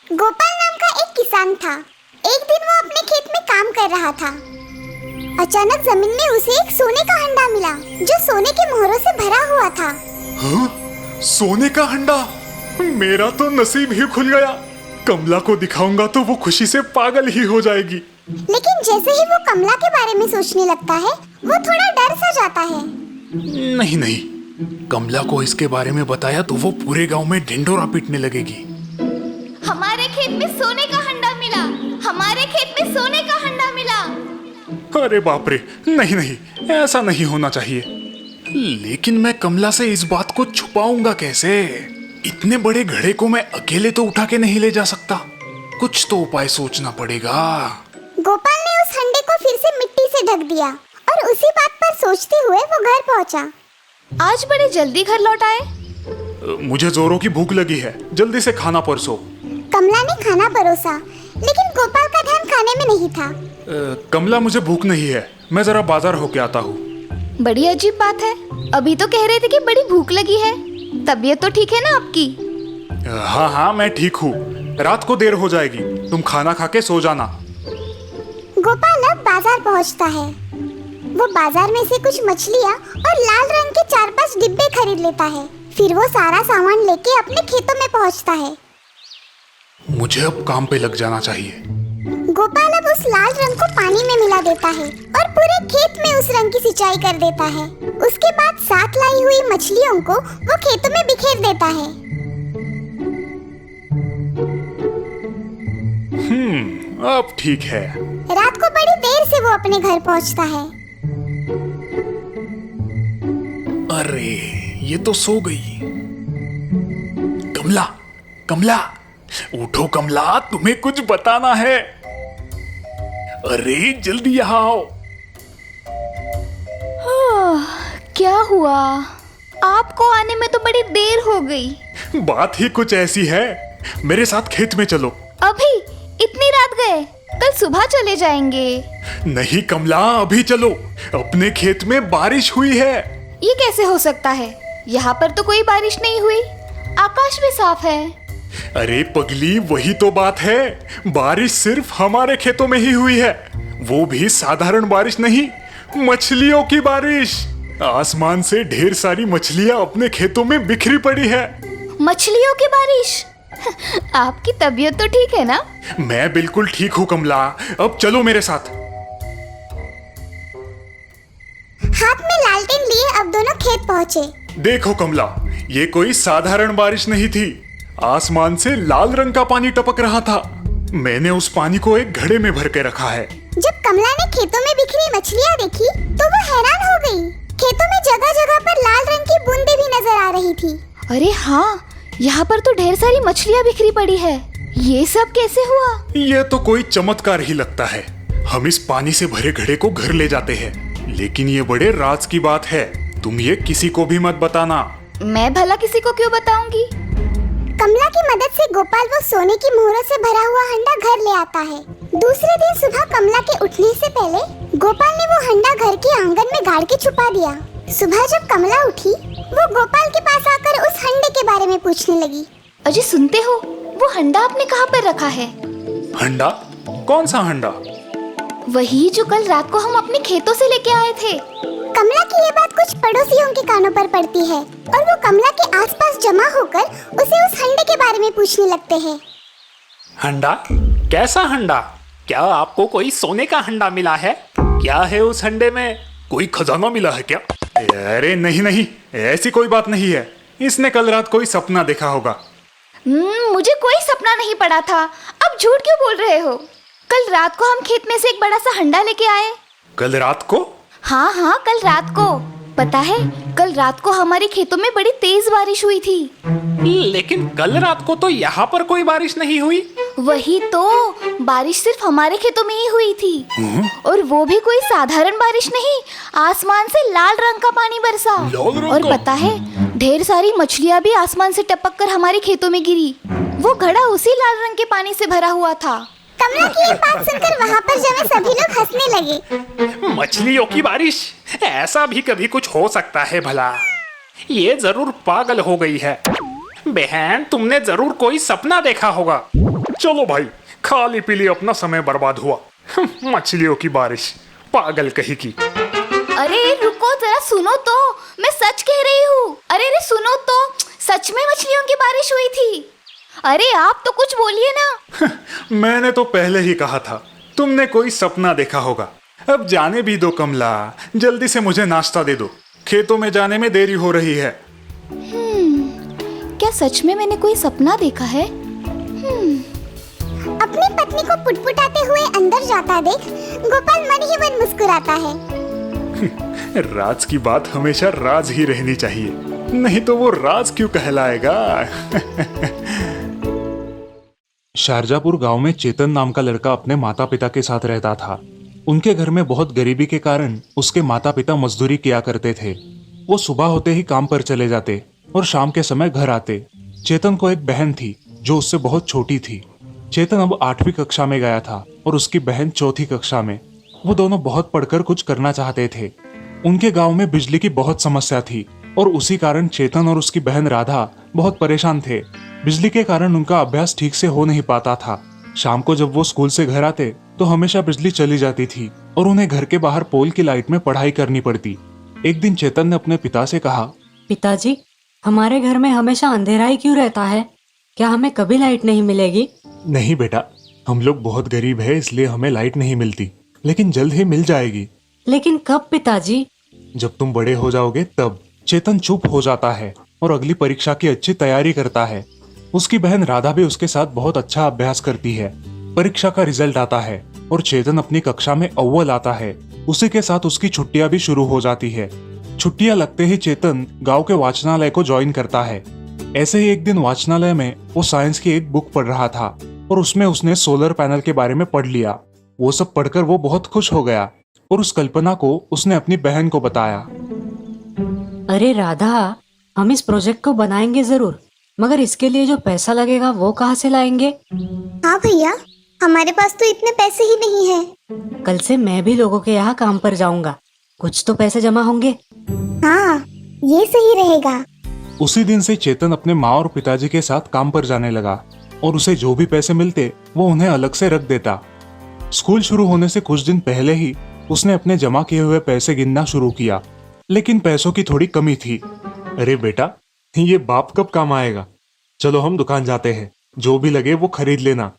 गोपाल नाम का एक किसान था। एक दिन वो अपने खेत में काम कर रहा था। अचानक जमीन में उसे एक सोने का हंडा मिला जो सोने के मोहरों से भरा हुआ था। हाँ? सोने का हंडा? मेरा तो नसीब ही खुल गया। कमला को दिखाऊंगा तो वो खुशी से पागल ही हो जाएगी। लेकिन जैसे ही वो कमला के बारे में सोचने लगता है, वो थोड़ा डर सा जाता है। नहीं नहीं, कमला को इसके बारे में बताया तो वो पूरे गांव में ढिंढोरा पीटने लगेगी। हमारे खेत में सोने का हंडा मिला, हमारे खेत में सोने का हंडा मिला। अरे बाप रे, नहीं नहीं, ऐसा नहीं होना चाहिए। लेकिन मैं कमला से इस बात को छुपाऊंगा कैसे? इतने बड़े घड़े को मैं अकेले तो उठा के नहीं ले जा सकता। कुछ तो उपाय सोचना पड़ेगा। गोपाल ने उस हंडे को फिर से मिट्टी से ढक दिया और उसी बात पर सोचते हुए वो घर पहुंचा। आज बड़े जल्दी घर लौट आए। मुझे जोरों की भूख लगी है, जल्दी से खाना परसो। कमला ने खाना परोसा, लेकिन गोपाल का ध्यान खाने में नहीं था। कमला, मुझे भूख नहीं है, मैं जरा बाजार होके आता हूँ। बड़ी अजीब बात है, अभी तो कह रहे थे कि बड़ी भूख लगी है। तबीयत तो ठीक है ना आपकी? हाँ हाँ, मैं ठीक हूँ। रात को देर हो जाएगी, तुम खाना खा के सो जाना। गोपाल अब बाजार पहुंचता है। वो बाजार में से कुछ मछलियाँ और लाल रंग के 4-5 डिब्बे खरीद लेता है। फिर वो सारा सामान लेके अपने खेतों में पहुंचता है। मुझे अब काम पे लग जाना चाहिए। गोपाल अब उस लाल रंग को पानी में मिला देता है और पूरे खेत में उस रंग की सिंचाई कर देता है। उसके बाद साथ लाई हुई मछलियों को वो खेतों में बिखेर देता है। अब ठीक है। रात को बड़ी देर से वो अपने घर पहुंचता है। अरे, ये तो सो गई। कमला, कमला, उठो कमला, तुम्हें कुछ बताना है। अरे जल्दी यहाँ आओ। क्या हुआ? आपको आने में तो बड़ी देर हो गई। बात ही कुछ ऐसी है, मेरे साथ खेत में चलो। अभी इतनी रात गए? कल सुबह चले जाएंगे। नहीं कमला, अभी चलो। अपने खेत में बारिश हुई है। ये कैसे हो सकता है? यहाँ पर तो कोई बारिश नहीं हुई, आकाश भी साफ है। अरे पगली, वही तो बात है। बारिश सिर्फ हमारे खेतों में ही हुई है, वो भी साधारण बारिश नहीं, मछलियों की बारिश। आसमान से ढेर सारी मछलियां अपने खेतों में बिखरी पड़ी है। मछलियों की बारिश? आपकी तबीयत तो ठीक है ना? मैं बिल्कुल ठीक हूँ कमला, अब चलो मेरे साथ। हाथ में लालटेन लिए अब दोनों खेत पहुँचे। देखो कमला, ये कोई साधारण बारिश नहीं थी। आसमान से लाल रंग का पानी टपक रहा था। मैंने उस पानी को एक घड़े में भर के रखा है। जब कमला ने खेतों में बिखरी मछलियाँ देखी तो वो हैरान हो गई। खेतों में जगह जगह पर लाल रंग की बूंदें भी नजर आ रही थी। अरे हाँ, यहाँ पर तो ढेर सारी मछलियाँ बिखरी पड़ी है। ये सब कैसे हुआ? ये तो कोई चमत्कार ही लगता है। हम इस पानी से भरे घड़े को घर ले जाते हैं, लेकिन ये बड़े राज की बात है। तुम ये किसी को भी मत बताना। मैं भला किसी को क्यों बताऊंगी? कमला की मदद से गोपाल वो सोने की मोहरों से भरा हुआ हंडा घर ले आता है। दूसरे दिन सुबह कमला के उठने से पहले गोपाल ने वो हंडा घर के आंगन में गाड़ के छुपा दिया। सुबह जब कमला उठी, वो गोपाल के पास आकर उस हंडे के बारे में पूछने लगी। अजी सुनते हो, वो हंडा आपने कहाँ पर रखा है? हंडा? कौन सा हंडा? वही जो कल रात को हम अपने खेतों से लेके आए थे। कमला की ये बात कुछ पड़ोसियों के कानों पर पड़ती है और वो कमला के आसपास जमा होकर उसे उस हंडे के बारे में पूछने लगते हैं। हंडा? कैसा हंडा? क्या आपको कोई सोने का हंडा मिला है? क्या है उस हंडे में? कोई खजाना मिला है क्या? अरे नहीं नहीं, ऐसी कोई बात नहीं है। इसने कल रात कोई सपना देखा होगा। मुझे कोई सपना नहीं पड़ा था। अब झूठ क्यों बोल रहे हो? कल रात को हम खेत में से एक बड़ा सा हंडा लेके आए। कल रात को? हाँ हाँ, कल रात को। पता है, कल रात को हमारे खेतों में बड़ी तेज बारिश हुई थी। लेकिन कल रात को तो यहाँ पर कोई बारिश नहीं हुई। वही तो, बारिश सिर्फ हमारे खेतों में ही हुई थी। और वो भी कोई साधारण बारिश नहीं, आसमान से लाल रंग का पानी बरसा। और पता है, ढेर सारी मछलियाँ भी आसमान से टपक कर हमारे खेतों में गिरी। वो घड़ा उसी लाल रंग के पानी से भरा हुआ था। कमला की ये बात सुनकर वहाँ पर जमे सभी लोग हंसने लगे। मछलियों की बारिश? ऐसा भी कभी कुछ हो सकता है भला? ये जरूर पागल हो गई है। बहन, तुमने जरूर कोई सपना देखा होगा। चलो भाई, खाली पीली अपना समय बर्बाद हुआ। मछलियों की बारिश, पागल कहीं की। अरे रुको जरा, सुनो तो, मैं सच कह रही हूँ। अरे सुनो तो, सच में मछलियों की बारिश हुई थी। अरे आप तो कुछ बोलिए ना। मैंने तो पहले ही कहा था, तुमने कोई सपना देखा होगा। अब जाने भी दो कमला, जल्दी से मुझे नाश्ता दे दो, खेतों में जाने में देरी हो रही है। क्या सच में मैंने कोई सपना देखा है? अपनी पत्नी को पुटपुटाते हुए अंदर जाता देख गोपाल मन ही मन मुस्कुराता है। राज की बात हमेशा राज ही रहनी चाहिए, नहीं तो वो राज क्यों कहलाएगा। शारजापुर गांव में चेतन नाम का लड़का अपने माता पिता के साथ रहता था। उनके घर में बहुत गरीबी के कारण उसके माता पिता मजदूरी किया करते थे। वो सुबह होते ही काम पर चले जाते और शाम के समय घर आते। चेतन को एक बहन थी जो उससे बहुत छोटी थी। चेतन अब 8वीं कक्षा में गया था और उसकी बहन 4थी कक्षा में। वो दोनों बहुत पढ़कर कुछ करना चाहते थे। उनके गांव में बिजली की बहुत समस्या थी और उसी कारण चेतन और उसकी बहन राधा बहुत परेशान थे। बिजली के कारण उनका अभ्यास ठीक से हो नहीं पाता था। शाम को जब वो स्कूल से घर आते तो हमेशा बिजली चली जाती थी और उन्हें घर के बाहर पोल की लाइट में पढ़ाई करनी पड़ती। एक दिन चेतन ने अपने पिता से कहा, पिताजी, हमारे घर में हमेशा अंधेरा ही क्यों रहता है? क्या हमें कभी लाइट नहीं मिलेगी? नहीं बेटा, हम लोग बहुत गरीब है इसलिए हमें लाइट नहीं मिलती, लेकिन जल्द ही मिल जाएगी। लेकिन कब पिताजी? जब तुम बड़े हो जाओगे तब। चेतन चुप हो जाता है और अगली परीक्षा की अच्छी तैयारी करता है। उसकी बहन राधा भी उसके साथ बहुत अच्छा अभ्यास करती है। परीक्षा का रिजल्ट आता है और चेतन अपनी कक्षा में अव्वल आता है। उसी के साथ उसकी छुट्टियां भी शुरू हो जाती है। छुट्टियां लगते ही चेतन गांव के वाचनालय को ज्वाइन करता है। ऐसे ही एक दिन वाचनालय में वो साइंस की एक बुक पढ़ रहा था और उसमें उसने सोलर पैनल के बारे में पढ़ लिया। वो सब पढ़कर वो बहुत खुश हो गया और उस कल्पना को उसने अपनी बहन को बताया। अरे राधा, हम इस प्रोजेक्ट को बनाएंगे जरूर, मगर इसके लिए जो पैसा लगेगा वो कहाँ से लाएंगे? हाँ भैया, हमारे पास तो इतने पैसे ही नहीं है। कल से मैं भी लोगों के यहाँ काम पर जाऊंगा, कुछ तो पैसे जमा होंगे। हाँ, ये सही रहेगा। उसी दिन से चेतन अपने माँ और पिताजी के साथ काम पर जाने लगा और उसे जो भी पैसे मिलते वो उन्हें अलग से रख देता। स्कूल शुरू होने से कुछ दिन पहले ही उसने अपने जमा किए हुए पैसे गिनना शुरू किया, लेकिन पैसों की थोड़ी कमी थी। अरे बेटा, ये बाप कब काम आएगा? चलो हम दुकान जाते हैं, जो भी लगे वो खरीद लेना।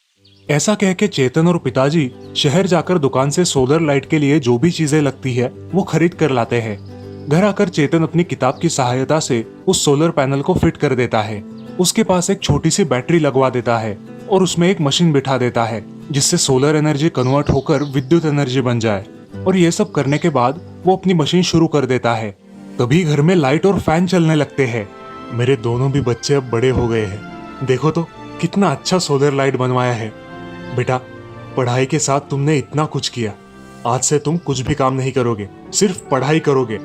ऐसा कह के चेतन और पिताजी शहर जाकर दुकान से सोलर लाइट के लिए जो भी चीजें लगती है वो खरीद कर लाते हैं। घर आकर चेतन अपनी किताब की सहायता से उस सोलर पैनल को फिट कर देता है। उसके पास एक छोटी सी बैटरी लगवा देता है और उसमें एक मशीन बिठा देता है जिससे सोलर एनर्जी कन्वर्ट होकर विद्युत एनर्जी बन जाए। और ये सब करने के बाद वो अपनी मशीन शुरू कर देता है। तभी घर में लाइट और फैन चलने लगते हैं। मेरे दोनों भी बच्चे अब बड़े हो गए हैं। देखो तो कितना अच्छा सोलर लाइट बनवाया है। बेटा, पढ़ाई के साथ तुमने इतना कुछ किया, आज से तुम कुछ भी काम नहीं करोगे, सिर्फ पढ़ाई करोगे।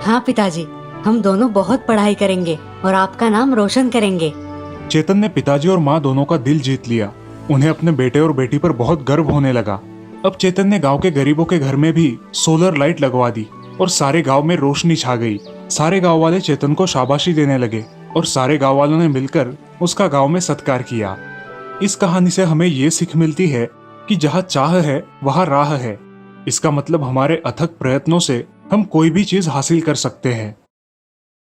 हाँ पिताजी, हम दोनों बहुत पढ़ाई करेंगे और आपका नाम रोशन करेंगे। चेतन ने पिताजी और माँ दोनों का दिल जीत लिया। उन्हें अपने बेटे और बेटी पर बहुत गर्व होने लगा। अब चेतन ने गांव के गरीबों के घर में भी सोलर लाइट लगवा दी और सारे गांव में रोशनी छा गई। सारे गांव वाले चेतन को शाबाशी देने लगे और सारे गांव वालों ने मिलकर उसका गांव में सत्कार किया। इस कहानी से हमें ये सीख मिलती है कि जहाँ चाह है वहाँ राह है। इसका मतलब हमारे अथक प्रयत्नों से हम कोई भी चीज हासिल कर सकते हैं।